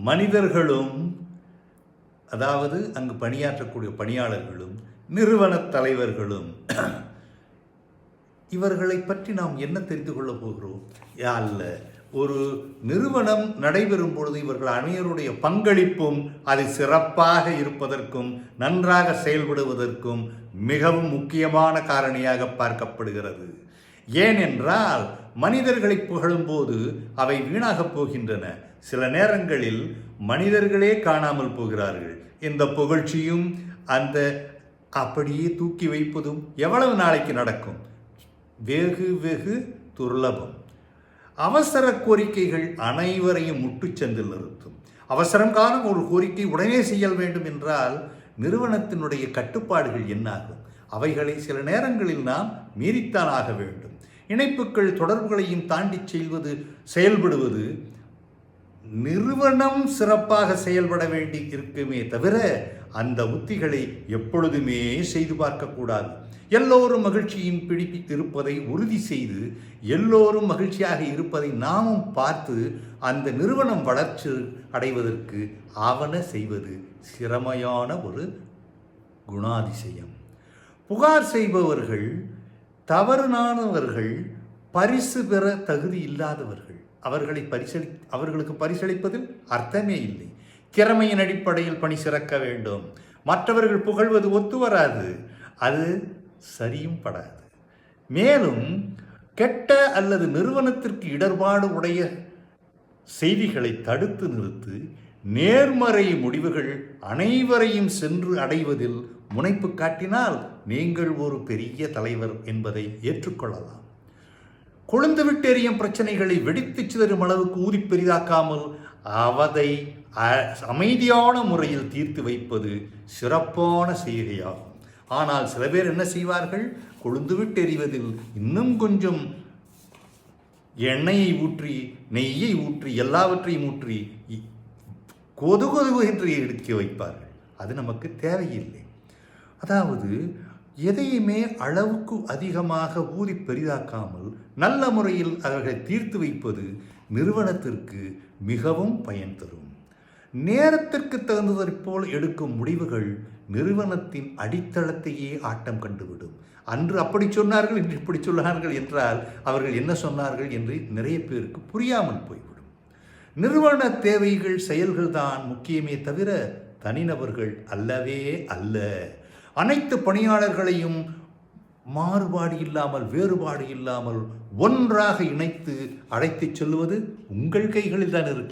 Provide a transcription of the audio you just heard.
மனிதர்களும், அதாவது அங்கு பணியாற்றக்கூடிய பணியாளர்களும், நிறுவன தலைவர்களும், இவர்களை பற்றி நாம் என்ன தெரிந்து கொள்ளப் போகிறோம்? அல்ல, ஒரு நிறுவனம் நடைபெறும் பொழுது இவர்கள் அனைவருடைய பங்களிப்பும் அது சிறப்பாக இருப்பதற்கும் நன்றாக செயல்படுவதற்கும் மிகவும் முக்கியமான காரணியாக பார்க்கப்படுகிறது. ஏனென்றால் மனிதர்களை புகழும்போது அவை வீணாகப் போகின்றன. சில நேரங்களில் மனிதர்களே காணாமல் போகிறார்கள். இந்த புகழ்ச்சியும் அந்த அப்படியே தூக்கி வைப்பதும் எவ்வளவு நாளைக்கு நடக்கும்? வெகு வெகு துர்லபம். அவசர கோரிக்கைகள் அனைவரையும் முட்டுச்சந்தில் நிறுத்தும். அவசரம் காணும் ஒரு கோரிக்கை உடனே செய்ய வேண்டும் என்றால் நிறுவனத்தினுடைய கட்டுப்பாடுகள் என்னாகும்? அவைகளை சில நேரங்களில் நாம் மீறித்தான் ஆக வேண்டும். இணைப்புகள் தொடர்புகளையும் தாண்டி செயல்படுவது நிறுவனம் சிறப்பாக செயல்பட வேண்டி இருக்குமே தவிர அந்த உத்திகளை எப்பொழுதுமே செய்து பார்க்கக்கூடாது. எல்லோரும் மகிழ்ச்சியின் பிடிப்பில் இருப்பதை உறுதி செய்து எல்லோரும் மகிழ்ச்சியாக இருப்பதை நாமும் பார்த்து அந்த நிறுவனம் வளர்ச்சி அடைவதற்கு ஆவன செய்வது சிரமையான ஒரு குணாதிசயம். புகார் செய்பவர்கள் தவறுனானவர்கள், பரிசு பெற தகுதி இல்லாதவர்கள். அவர்களுக்கு பரிசளிப்பதில் அர்த்தமே இல்லை. திறமையின் அடிப்படையில் பணி சிறக்க வேண்டும். மற்றவர்கள் புகழ்வது ஒத்து வராது, அது சரியும் படாது. மேலும் கெட்ட அல்லது நிறுவனத்திற்கு இடர்பாடு உடைய செய்திகளை தடுத்து நிறுத்து நேர்மறை முடிவுகள் அனைவரையும் சென்று அடைவதில் முனைப்பு காட்டினால் நீங்கள் ஒரு பெரிய தலைவர் என்பதை ஏற்றுக்கொள்ளலாம். கொழுந்துவிட்டு எறியும் பிரச்சனைகளை வெடித்து சிதறும் அளவுக்கு ஊதி பெரிதாக்காமல் அவதை அமைதியான முறையில் தீர்த்து வைப்பது சிறப்பான செய்கையாகும். ஆனால் சில பேர் என்ன செய்வார்கள்? கொழுந்துவிட்டு எறிவதில் இன்னும் கொஞ்சம் எண்ணெயை ஊற்றி, நெய்யை ஊற்றி, எல்லாவற்றையும் ஊற்றி கொது என்று எடுத்து வைப்பார்கள். அது நமக்கு தேவையில்லை. அதாவது எதையுமே அளவுக்கு அதிகமாக ஊதி பெரிதாக்காமல் நல்ல முறையில் அவர்களை தீர்த்து வைப்பது நிறுவனத்திற்கு மிகவும் பயன் தரும். நேரத்திற்கு தகுந்ததைப் போல் எடுக்கும் முடிவுகள் நிறுவனத்தின் அடித்தளத்தையே ஆட்டம் கண்டுவிடும். அன்று அப்படி சொன்னார்கள், இன்று இப்படி சொன்னார்கள் என்றால் அவர்கள் என்ன சொன்னார்கள் என்று நிறைய பேருக்கு புரியாமல் போய்விடும். நிறுவன தேவைகள், செயல்கள் தான் முக்கியமே தவிர தனிநபர்கள் அல்லவே அல்ல. அனைத்து பணியாளர்களையும் மாறுபாடு இல்லாமல், வேறுபாடு இல்லாமல் ஒன்றாக இணைத்து அழைத்துச் செல்வது உங்கள் கைகளில் தான் இருக்கு.